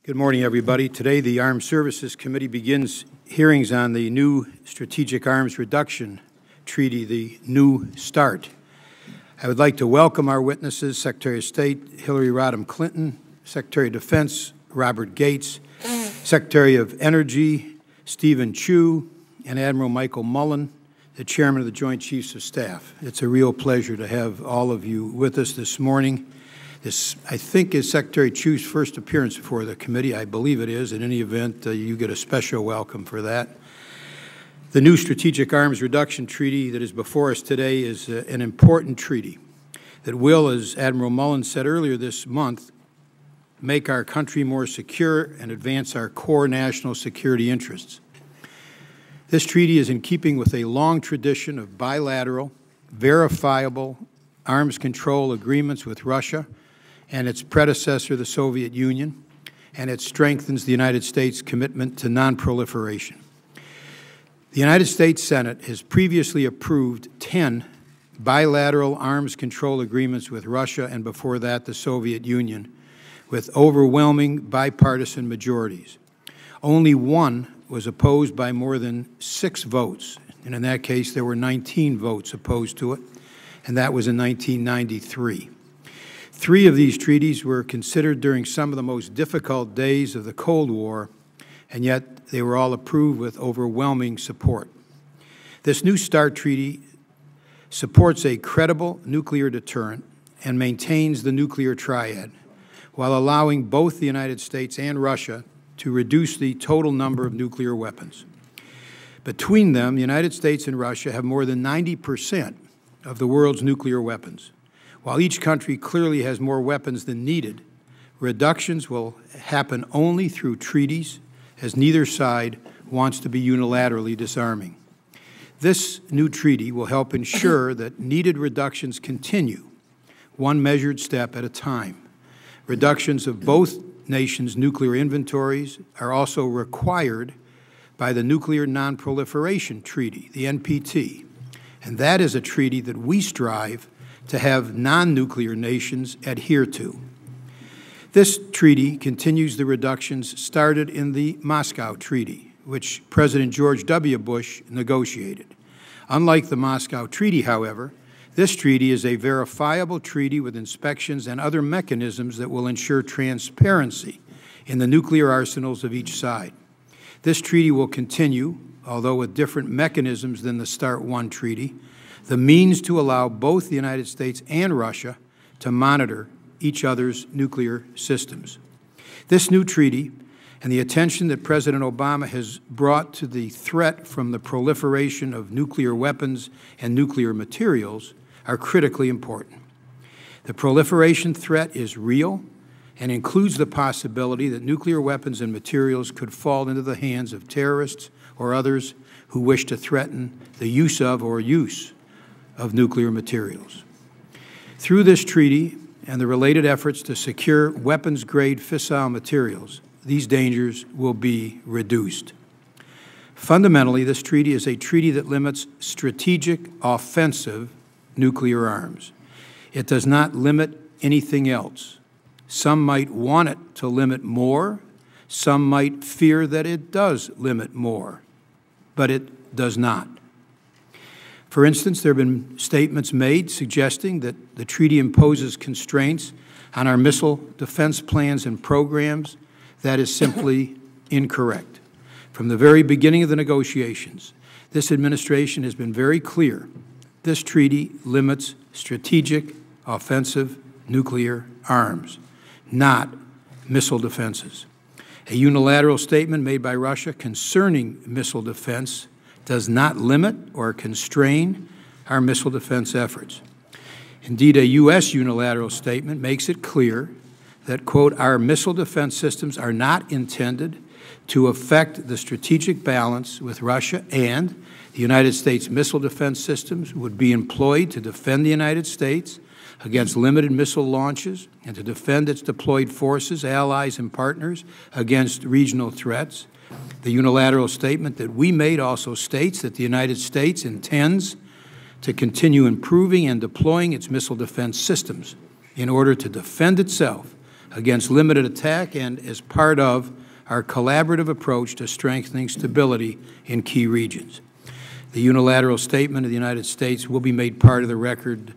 Good morning, everybody. Today, the Armed Services Committee begins hearings on the new Strategic Arms Reduction Treaty, the New START. I would like to welcome our witnesses, Secretary of State Hillary Rodham Clinton, Secretary of Defense Robert Gates, Secretary of Energy Stephen Chu, and Admiral Michael Mullen, the Chairman of the Joint Chiefs of Staff. It's a real pleasure to have all of you with us this morning. This, I think, is Secretary Chu's first appearance before the committee. I believe it is. In any event, you get a special welcome for that. The new Strategic Arms Reduction Treaty that is before us today is an important treaty that will, as Admiral Mullen said earlier this month, make our country more secure and advance our core national security interests. This treaty is in keeping with a long tradition of bilateral, verifiable arms control agreements with Russia and its predecessor, the Soviet Union, and it strengthens the United States' commitment to nonproliferation. The United States Senate has previously approved 10 bilateral arms control agreements with Russia and before that the Soviet Union with overwhelming bipartisan majorities. Only one was opposed by more than 6 votes, and in that case there were 19 votes opposed to it, and that was in 1993. 3 of these treaties were considered during some of the most difficult days of the Cold War, and yet they were all approved with overwhelming support. This new START treaty supports a credible nuclear deterrent and maintains the nuclear triad, while allowing both the United States and Russia to reduce the total number of nuclear weapons. Between them, the United States and Russia have more than 90% of the world's nuclear weapons. While each country clearly has more weapons than needed, reductions will happen only through treaties, as neither side wants to be unilaterally disarming. This new treaty will help ensure that needed reductions continue, one measured step at a time. Reductions of both nations' nuclear inventories are also required by the Nuclear Nonproliferation Treaty, the NPT, and that is a treaty that we strive to have non-nuclear nations adhere to. This treaty continues the reductions started in the Moscow Treaty, which President George W. Bush negotiated. Unlike the Moscow Treaty, however, this treaty is a verifiable treaty with inspections and other mechanisms that will ensure transparency in the nuclear arsenals of each side. This treaty will continue, although with different mechanisms than the START I treaty, the means to allow both the United States and Russia to monitor each other's nuclear systems. This new treaty and the attention that President Obama has brought to the threat from the proliferation of nuclear weapons and nuclear materials are critically important. The proliferation threat is real and includes the possibility that nuclear weapons and materials could fall into the hands of terrorists or others who wish to threaten the use of or use of nuclear materials. Through this treaty and the related efforts to secure weapons-grade fissile materials, these dangers will be reduced. Fundamentally, this treaty is a treaty that limits strategic offensive nuclear arms. It does not limit anything else. Some might want it to limit more. Some might fear that it does limit more, but it does not. For instance, there have been statements made suggesting that the treaty imposes constraints on our missile defense plans and programs. That is simply incorrect. From the very beginning of the negotiations, this administration has been very clear. This treaty limits strategic offensive nuclear arms, not missile defenses. A unilateral statement made by Russia concerning missile defense does not limit or constrain our missile defense efforts. Indeed, a U.S. unilateral statement makes it clear that, quote, our missile defense systems are not intended to affect the strategic balance with Russia, and the United States missile defense systems would be employed to defend the United States against limited missile launches and to defend its deployed forces, allies, and partners against regional threats. The unilateral statement that we made also states that the United States intends to continue improving and deploying its missile defense systems in order to defend itself against limited attack and as part of our collaborative approach to strengthening stability in key regions. The unilateral statement of the United States will be made part of the record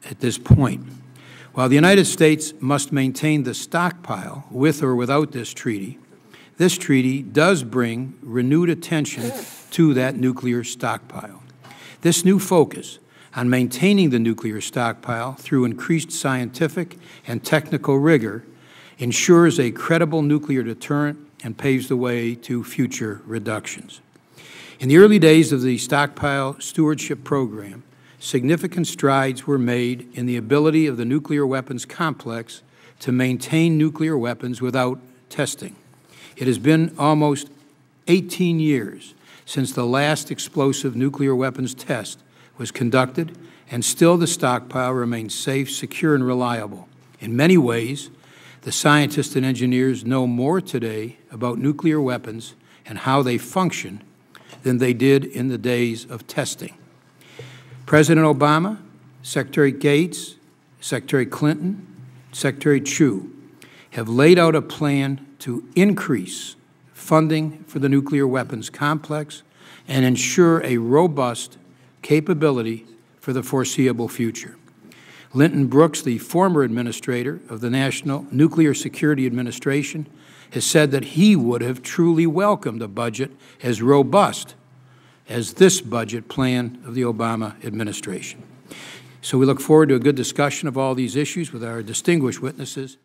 at this point. While the United States must maintain the stockpile with or without this treaty does bring renewed attention to that nuclear stockpile. This new focus on maintaining the nuclear stockpile through increased scientific and technical rigor ensures a credible nuclear deterrent and paves the way to future reductions. In the early days of the stockpile stewardship program, significant strides were made in the ability of the nuclear weapons complex to maintain nuclear weapons without testing. It has been almost 18 years since the last explosive nuclear weapons test was conducted, and still the stockpile remains safe, secure, and reliable. In many ways, the scientists and engineers know more today about nuclear weapons and how they function than they did in the days of testing. President Obama, Secretary Gates, Secretary Clinton, Secretary Chu have laid out a plan to increase funding for the nuclear weapons complex and ensure a robust capability for the foreseeable future. Linton Brooks, the former administrator of the National Nuclear Security Administration, has said that he would have truly welcomed a budget as robust as this budget plan of the Obama administration. So we look forward to a good discussion of all these issues with our distinguished witnesses.